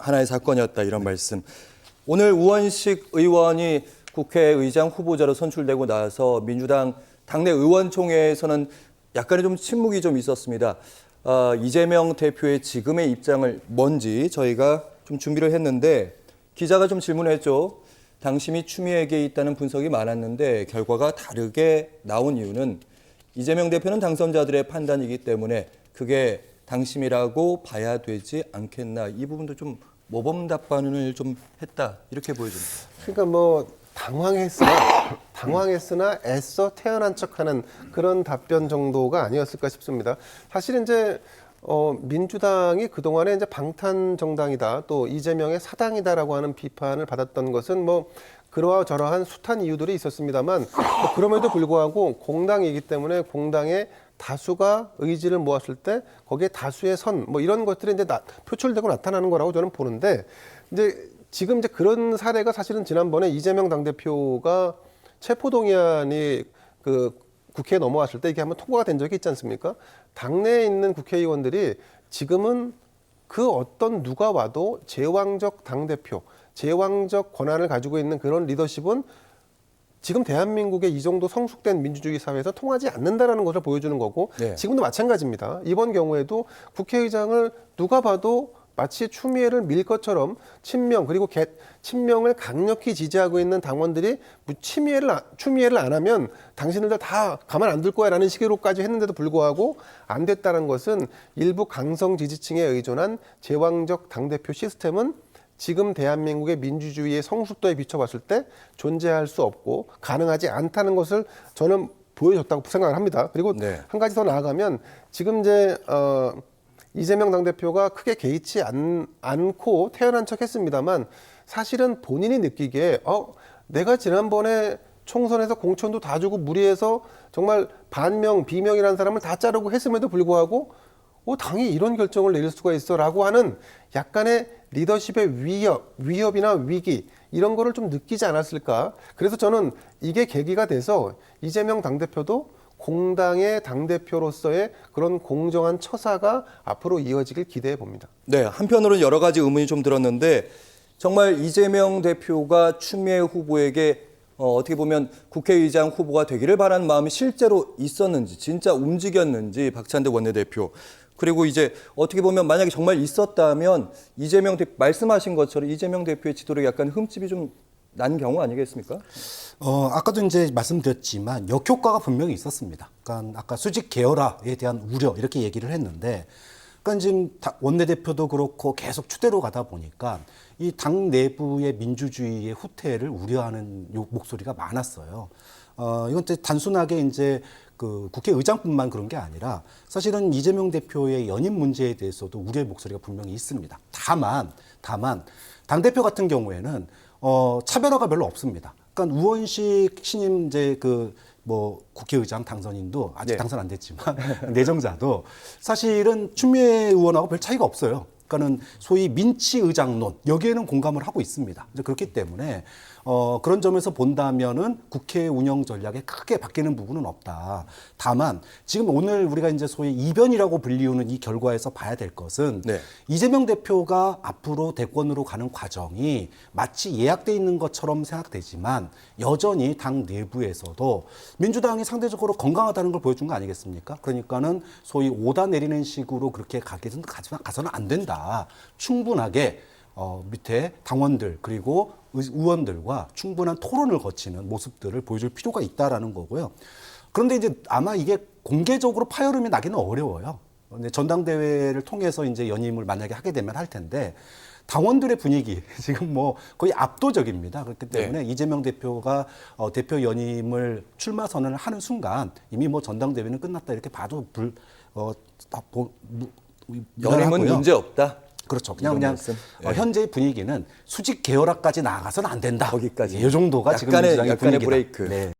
하나의 사건이었다 이런 말씀. 오늘 우원식 의원이 국회의장 후보자로 선출되고 나서 민주당 당내 의원총회에서는 약간의 좀 침묵이 좀 있었습니다. 이재명 대표의 지금의 입장을 뭔지 저희가 좀 준비를 했는데 기자가 좀 질문했죠. 당심이 추미애에게 있다는 분석이 많았는데 결과가 다르게 나온 이유는 이재명 대표는 당선자들의 판단이기 때문에 그게 당심이라고 봐야 되지 않겠나. 이 부분도 좀 모범 답변을 좀 했다 이렇게 보여집니다. 그러니까 뭐 당황했으나 애써 태어난 척하는 그런 답변 정도가 아니었을까 싶습니다. 사실 이제 민주당이 그동안에 이제 방탄 정당이다, 또 이재명의 사당이다라고 하는 비판을 받았던 것은 뭐 그러저러한 숱한 이유들이 있었습니다만, 뭐 그럼에도 불구하고 공당이기 때문에 공당의 다수가 의지를 모았을 때 거기에 다수의 선, 뭐 이런 것들이 이제 표출되고 나타나는 거라고 저는 보는데, 지금 이제 그런 사례가 사실은 지난번에 이재명 당대표가 체포동의안이 그 국회에 넘어왔을 때 이게 한번 통과가 된 적이 있지 않습니까? 당내에 있는 국회의원들이 지금은 그 어떤 누가 와도 제왕적 당대표, 제왕적 권한을 가지고 있는 그런 리더십은 지금 대한민국의 이 정도 성숙된 민주주의 사회에서 통하지 않는다라는 것을 보여주는 거고, 네. 지금도 마찬가지입니다. 이번 경우에도 국회의장을 누가 봐도 마치 추미애를 밀 것처럼 친명, 그리고 친명을 강력히 지지하고 있는 당원들이 추미애를 안 하면 당신들도 다 가만 안 둘 거야라는 식으로까지 했는데도 불구하고 안 됐다는 것은 일부 강성 지지층에 의존한 제왕적 당대표 시스템은 지금 대한민국의 민주주의의 성숙도에 비춰봤을 때 존재할 수 없고 가능하지 않다는 것을 저는 보여줬다고 생각을 합니다. 그리고 네. 한 가지 더 나아가면 지금 이제 이재명 당대표가 크게 개의치 않고 태어난 척 했습니다만, 사실은 본인이 느끼기에 내가 지난번에 총선에서 공천도 다 주고 무리해서 정말 반명, 비명이라는 사람을 다 자르고 했음에도 불구하고 당이 이런 결정을 내릴 수가 있어라고 하는 약간의 리더십의 위협이나 위기, 이런 거를 좀 느끼지 않았을까. 그래서 저는 이게 계기가 돼서 이재명 당대표도 공당의 당대표로서의 그런 공정한 처사가 앞으로 이어지길 기대해 봅니다. 네, 한편으로는 여러 가지 의문이 좀 들었는데 정말 이재명 대표가 추미애 후보에게 어떻게 보면 국회의장 후보가 되기를 바라는 마음이 실제로 있었는지, 진짜 움직였는지 박찬대 원내대표. 그리고 이제 어떻게 보면 만약에 정말 있었다면 이재명 대표 말씀하신 것처럼 이재명 대표의 지도력에 약간 흠집이 좀 난 경우 아니겠습니까? 아까도 이제 말씀드렸지만 역효과가 분명히 있었습니다. 그러니까 아까 수직 계열화에 대한 우려 이렇게 얘기를 했는데, 그러니까 지금 원내대표도 그렇고 계속 추대로 가다 보니까 이 당 내부의 민주주의의 후퇴를 우려하는 목소리가 많았어요. 이건 단순하게 이제 그 국회의장뿐만 그런 게 아니라 사실은 이재명 대표의 연임 문제에 대해서도 우려의 목소리가 분명히 있습니다. 다만 당대표 같은 경우에는 차별화가 별로 없습니다. 그러니까 우원식 신임 이제 국회의장 당선인도 아직 네. 당선 안 됐지만 내정자도 사실은 추미애 의원하고 별 차이가 없어요. 그러니까는 소위 민치 의장론 여기에는 공감을 하고 있습니다. 이제 그렇기 때문에 그런 점에서 본다면은 국회 운영 전략에 크게 바뀌는 부분은 없다. 다만 지금 오늘 우리가 이제 소위 이변이라고 불리우는 이 결과에서 봐야 될 것은 네. 이재명 대표가 앞으로 대권으로 가는 과정이 마치 예약돼 있는 것처럼 생각되지만 여전히 당 내부에서도 민주당이 상대적으로 건강하다는 걸 보여준 거 아니겠습니까? 그러니까는 소위 오다 내리는 식으로 그렇게 가서는 안 된다. 충분하게 밑에 당원들 그리고 의원들과 충분한 토론을 거치는 모습들을 보여줄 필요가 있다라는 거고요. 그런데 이제 아마 이게 공개적으로 파열음이 나기는 어려워요. 전당대회를 통해서 이제 연임을 만약에 하게 되면 할 텐데 당원들의 분위기 지금 뭐 거의 압도적입니다. 그렇기 때문에 이재명 대표가 대표 연임을 출마 선언을 하는 순간 이미 뭐 전당대회는 끝났다 이렇게 봐도 연임은 문제 없다. 그렇죠. 그냥 현재의 분위기는 수직 계열화까지 나아가서는 안 된다. 거기까지. 이 정도가 지금 민주당의 약간의 분위기다. 브레이크. 네.